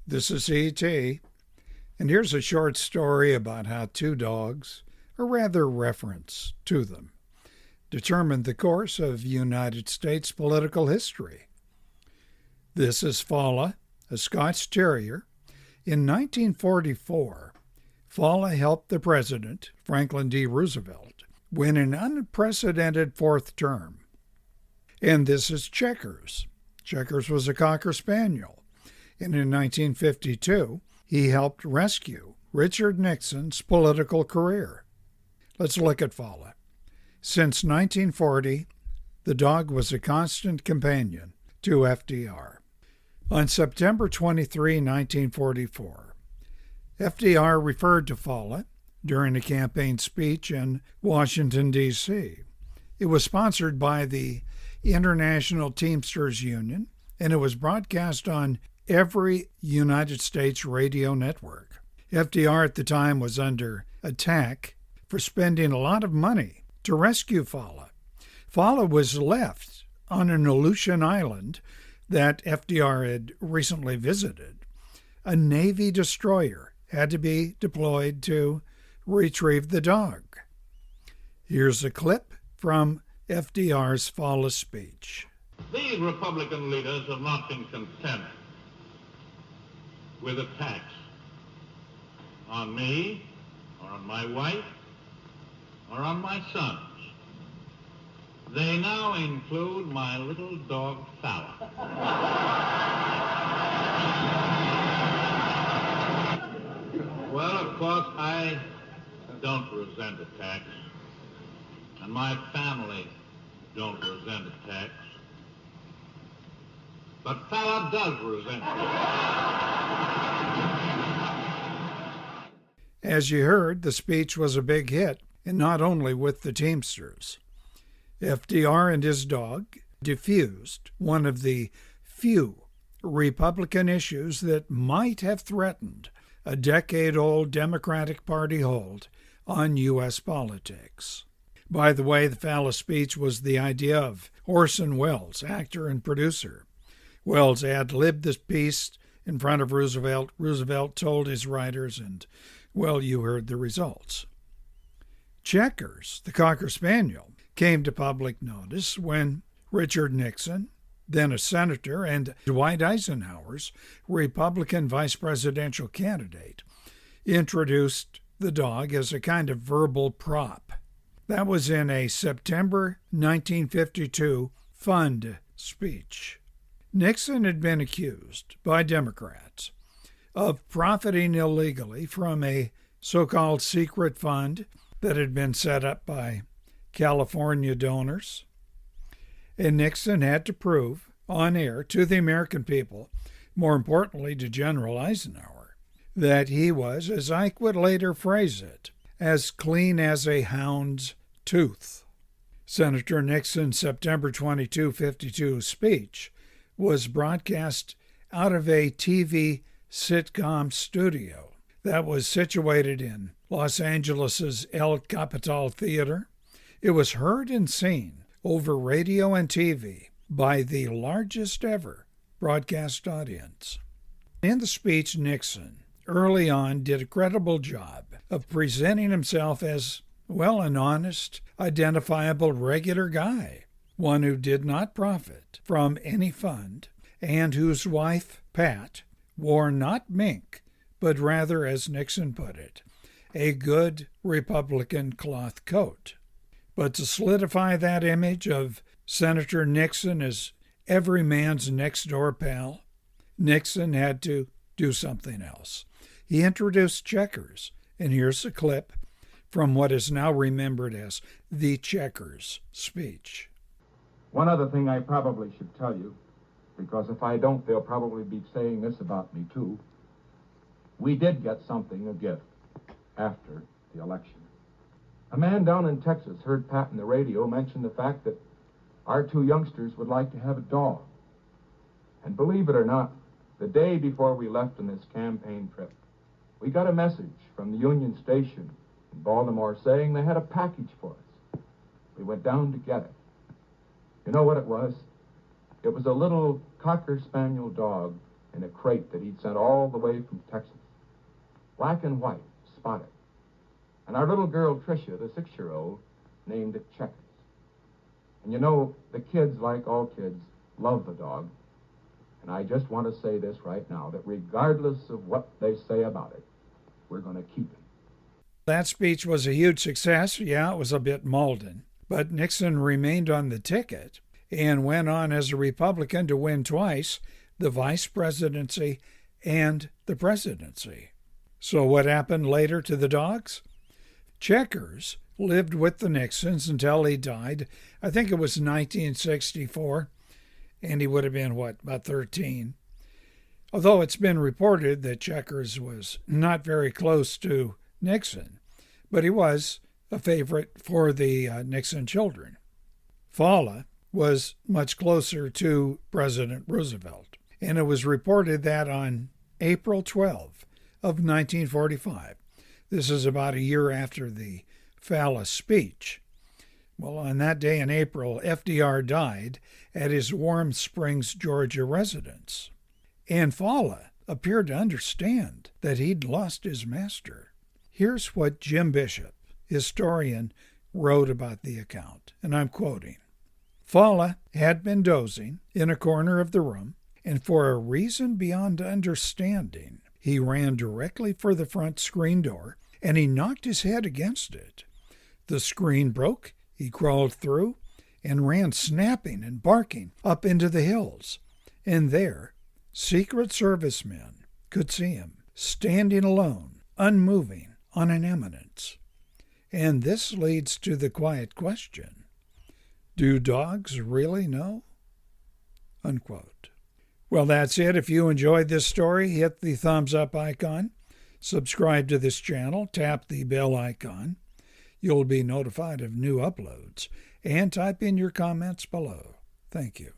This is E.T., and here's a short story about how two dogs, or rather reference to them, determined the course of United States political history. This is Fala, a Scotch Terrier. In 1944, Fala helped the president, Franklin D. Roosevelt, win an unprecedented fourth term. And this is Checkers. Checkers was a Cocker Spaniel, and in 1952, he helped rescue Richard Nixon's political career. Let's look at Fala. Since 1940, the dog was a constant companion to FDR. On September 23, 1944, FDR referred to Fala during a campaign speech in Washington, D.C. It was sponsored by the International Teamsters Union, and it was broadcast on every United States radio network. FDR at the time was under attack for spending a lot of money to rescue Fala. Fala was left on an Aleutian island that FDR had recently visited. A Navy destroyer had to be deployed to retrieve the dog. Here's a clip from FDR's Fala speech. These Republican leaders have not been content with attacks on me, or on my wife, or on my sons. They now include my little dog, Fala. Well, of course, I don't resent attacks, and my family don't resent attacks. But Fala does resent it. As you heard, the speech was a big hit, and not only with the Teamsters. FDR and his dog diffused one of the few Republican issues that might have threatened a decade-old Democratic Party hold on U.S. politics. By the way, the Fala speech was the idea of Orson Welles, actor and producer. Welles ad-libbed this piece in front of Roosevelt. Roosevelt told his writers, and, well, you heard the results. Checkers, the Cocker Spaniel, came to public notice when Richard Nixon, then a senator and Dwight Eisenhower's Republican vice presidential candidate, introduced the dog as a kind of verbal prop. That was in a September 1952 fund speech. Nixon had been accused by Democrats of profiting illegally from a so-called secret fund that had been set up by California donors. And Nixon had to prove on air to the American people, more importantly to General Eisenhower, that he was, as Ike would later phrase it, as clean as a hound's tooth. Senator Nixon's September 22, 52 speech was broadcast out of a TV sitcom studio that was situated in Los Angeles' El Capital Theater. It was heard and seen over radio and TV by the largest ever broadcast audience. In the speech, Nixon early on did a credible job of presenting himself as, well, an honest, identifiable, regular guy, one who did not profit from any fund, and whose wife, Pat, wore not mink, but rather, as Nixon put it, a good Republican cloth coat. But to solidify that image of Senator Nixon as every man's next-door pal, Nixon had to do something else. He introduced Checkers, and here's a clip from what is now remembered as the Checkers speech. One other thing I probably should tell you, because if I don't, they'll probably be saying this about me too. We did get something, a gift, after the election. A man down in Texas heard Pat on the radio mention the fact that our two youngsters would like to have a dog. And believe it or not, the day before we left on this campaign trip, we got a message from the Union Station in Baltimore saying they had a package for us. We went down to get it. You know what it was? It was a little Cocker Spaniel dog in a crate that he'd sent all the way from Texas. Black and white, spotted. And our little girl, Tricia, the 6-year-old, named it Checkers. And you know, the kids, like all kids, love the dog. And I just want to say this right now, that regardless of what they say about it, we're going to keep him. That speech was a huge success. Yeah, it was a bit maudlin. But Nixon remained on the ticket and went on as a Republican to win twice the vice presidency and the presidency. So what happened later to the dogs? Checkers lived with the Nixons until he died. I think it was 1964, and he would have been, about 13. Although it's been reported that Checkers was not very close to Nixon, but he was a favorite for the Nixon children. Fala was much closer to President Roosevelt, and it was reported that on April 12 of 1945, this is about a year after the Fala speech. Well, on that day in April, FDR died at his Warm Springs, Georgia residence. And Fala appeared to understand that he'd lost his master. Here's what Jim Bishop, historian, wrote about the account, and I'm quoting. Fala had been dozing in a corner of the room, and for a reason beyond understanding, he ran directly for the front screen door, and he knocked his head against it. The screen broke, he crawled through, and ran snapping and barking up into the hills. And there, Secret Service men could see him, standing alone, unmoving, on an eminence. And this leads to the quiet question, do dogs really know? Unquote. Well, that's it. If you enjoyed this story, hit the thumbs up icon, subscribe to this channel, tap the bell icon. You'll be notified of new uploads, and type in your comments below. Thank you.